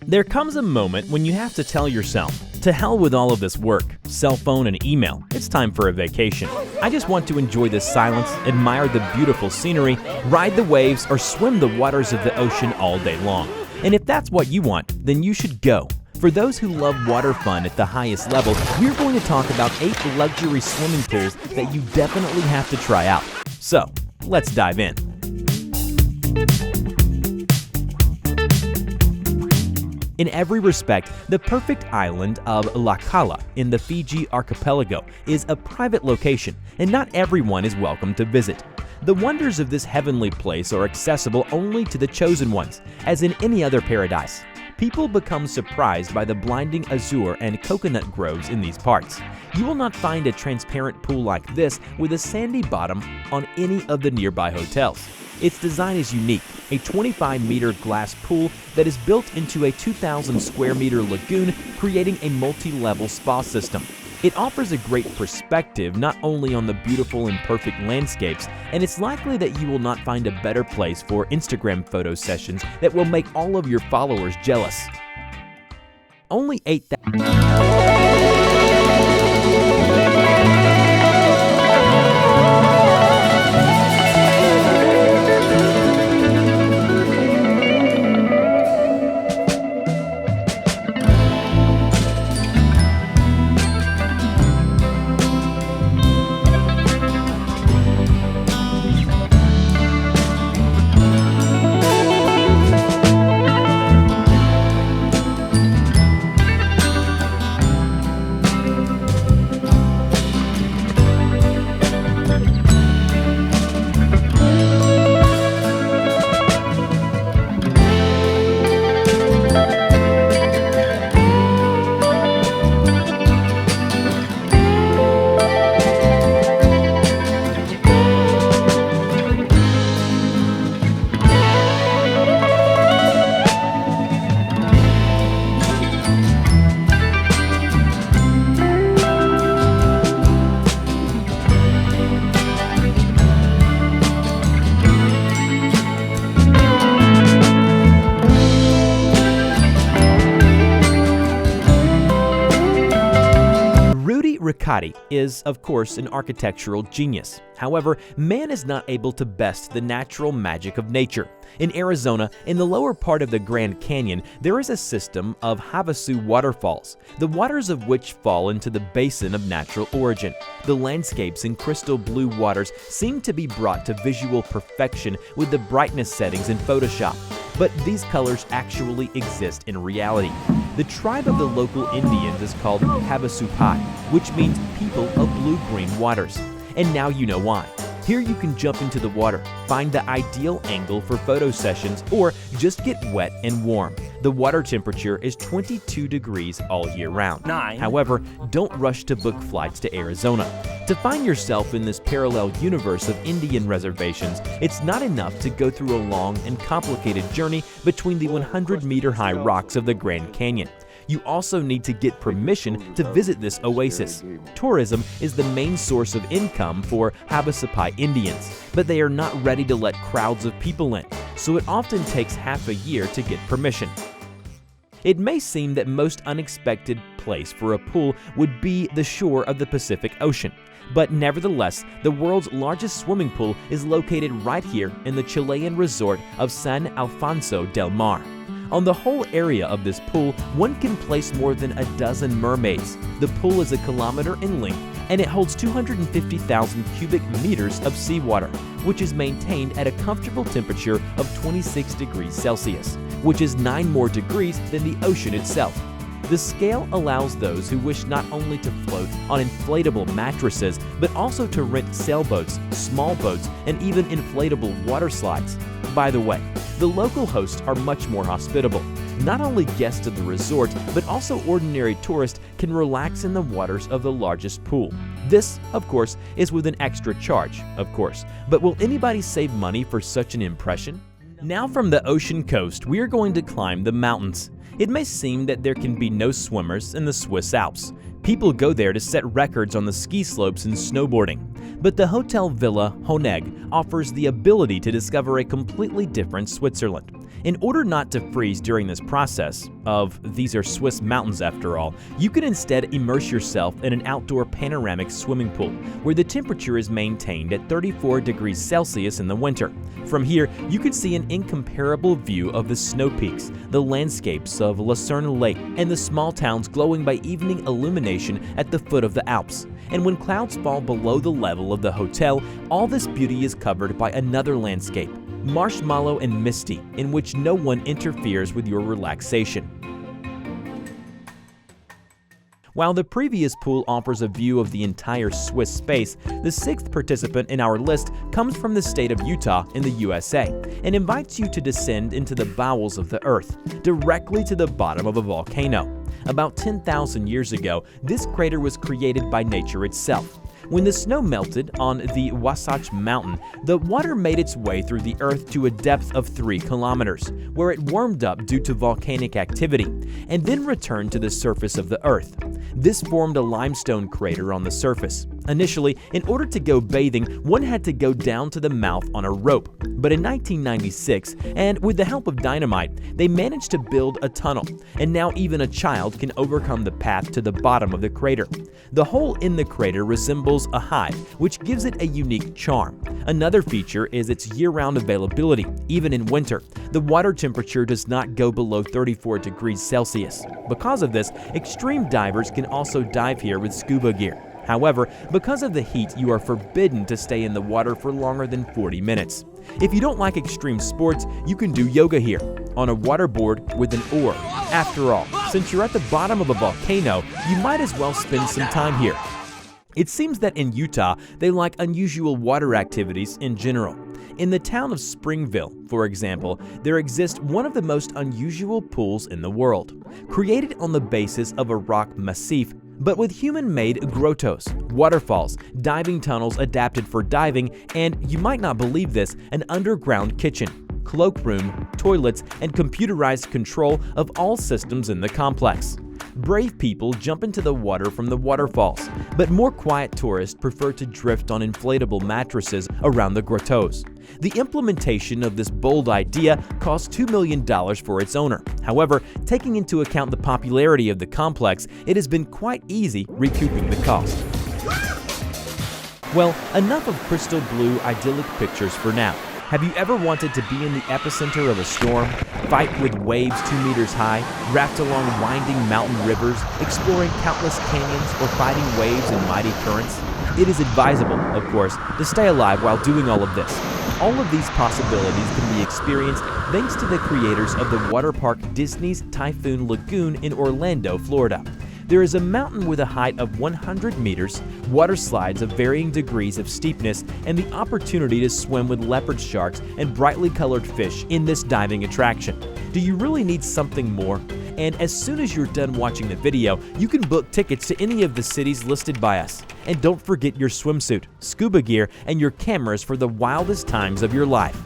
There comes a moment when you have to tell yourself, to hell with all of this work, cell phone and email, it's time for a vacation. I just want to enjoy the silence, admire the beautiful scenery, ride the waves, or swim the waters of the ocean all day long. And if that's what you want, then you should go. For those who love water fun at the highest level, we're going to talk about 8 luxury swimming pools that you definitely have to try out. So, let's dive in. In every respect, the perfect island of Lacala in the Fiji archipelago is a private location, and not everyone is welcome to visit. The wonders of this heavenly place are accessible only to the chosen ones, as in any other paradise. People become surprised by the blinding azure and coconut groves in these parts. You will not find a transparent pool like this with a sandy bottom on any of the nearby hotels. Its design is unique, a 25-meter glass pool that is built into a 2,000 square meter lagoon, creating a multi-level spa system. It offers a great perspective not only on the beautiful and perfect landscapes, and it's likely that you will not find a better place for Instagram photo sessions that will make all of your followers jealous. Only 8,000. Riccati is, of course, an architectural genius. However, man is not able to best the natural magic of nature. In Arizona, in the lower part of the Grand Canyon, there is a system of Havasu waterfalls, the waters of which fall into the basin of natural origin. The landscapes in crystal blue waters seem to be brought to visual perfection with the brightness settings in Photoshop. But these colors actually exist in reality. The tribe of the local Indians is called Havasu Pai, which means people of blue-green waters. And now you know why. Here you can jump into the water, find the ideal angle for photo sessions, or just get wet and warm. The water temperature is 22 degrees all year round. However, don't rush to book flights to Arizona. To find yourself in this parallel universe of Indian reservations, it's not enough to go through a long and complicated journey between the 100-meter-high rocks of the Grand Canyon. You also need to get permission to visit this oasis. Tourism is the main source of income for Havasu Pai Indians, but they are not ready to let crowds of people in, so it often takes half a year to get permission. It may seem that most unexpected place for a pool would be the shore of the Pacific Ocean, but nevertheless, the world's largest swimming pool is located right here in the Chilean resort of San Alfonso del Mar. On the whole area of this pool, one can place more than a dozen mermaids. The pool is 1 kilometer in length, and it holds 250,000 cubic meters of seawater, which is maintained at a comfortable temperature of 26 degrees Celsius, which is 9 more degrees than the ocean itself. The scale allows those who wish not only to float on inflatable mattresses, but also to rent sailboats, small boats, and even inflatable water slides. By the way, the local hosts are much more hospitable. Not only guests of the resort, but also ordinary tourists can relax in the waters of the largest pool. This, of course, is with an extra charge, of course. But will anybody save money for such an impression? Now from the ocean coast, we are going to climb the mountains. It may seem that there can be no swimmers in the Swiss Alps. People go there to set records on the ski slopes and snowboarding. But the Hotel Villa Honneg offers the ability to discover a completely different Switzerland. In order not to freeze during this process these are Swiss mountains after all, you can instead immerse yourself in an outdoor panoramic swimming pool where the temperature is maintained at 34 degrees Celsius in the winter. From here, you can see an incomparable view of the snow peaks, the landscapes of Lucerne Lake, and the small towns glowing by evening illumination at the foot of the Alps. And when clouds fall below the level of the hotel, all this beauty is covered by another landscape, marshmallow and misty, in which no one interferes with your relaxation. While the previous pool offers a view of the entire Swiss space, the sixth participant in our list comes from the state of Utah in the USA and invites you to descend into the bowels of the earth, directly to the bottom of a volcano. About 10,000 years ago, this crater was created by nature itself. When the snow melted on the Wasatch Mountain, the water made its way through the earth to a depth of 3 kilometers, where it warmed up due to volcanic activity, and then returned to the surface of the earth. This formed a limestone crater on the surface. Initially, in order to go bathing, one had to go down to the mouth on a rope. But in 1996, and with the help of dynamite, they managed to build a tunnel, and now even a child can overcome the path to the bottom of the crater. The hole in the crater resembles a hive, which gives it a unique charm. Another feature is its year-round availability, even in winter. The water temperature does not go below 34 degrees Celsius. Because of this, extreme divers can also dive here with scuba gear. However, because of the heat, you are forbidden to stay in the water for longer than 40 minutes. If you don't like extreme sports, you can do yoga here, on a waterboard with an oar. After all, since you're at the bottom of a volcano, you might as well spend some time here. It seems that in Utah, they like unusual water activities in general. In the town of Springville, for example, there exists one of the most unusual pools in the world, created on the basis of a rock massif, but with human-made grottos, waterfalls, diving tunnels adapted for diving, and, you might not believe this, an underground kitchen, cloakroom, toilets, and computerized control of all systems in the complex. Brave people jump into the water from the waterfalls, but more quiet tourists prefer to drift on inflatable mattresses around the grottos. The implementation of this bold idea cost $2 million for its owner. However, taking into account the popularity of the complex, it has been quite easy recouping the cost. Well, enough of crystal blue idyllic pictures for now. Have you ever wanted to be in the epicenter of a storm, fight with waves 2 meters high, raft along winding mountain rivers, exploring countless canyons, or fighting waves in mighty currents? It is advisable, of course, to stay alive while doing all of this. All of these possibilities can be experienced thanks to the creators of the water park Disney's Typhoon Lagoon in Orlando, Florida. There is a mountain with a height of 100 meters, water slides of varying degrees of steepness, and the opportunity to swim with leopard sharks and brightly colored fish in this diving attraction. Do you really need something more? And as soon as you're done watching the video, you can book tickets to any of the cities listed by us. And don't forget your swimsuit, scuba gear, and your cameras for the wildest times of your life.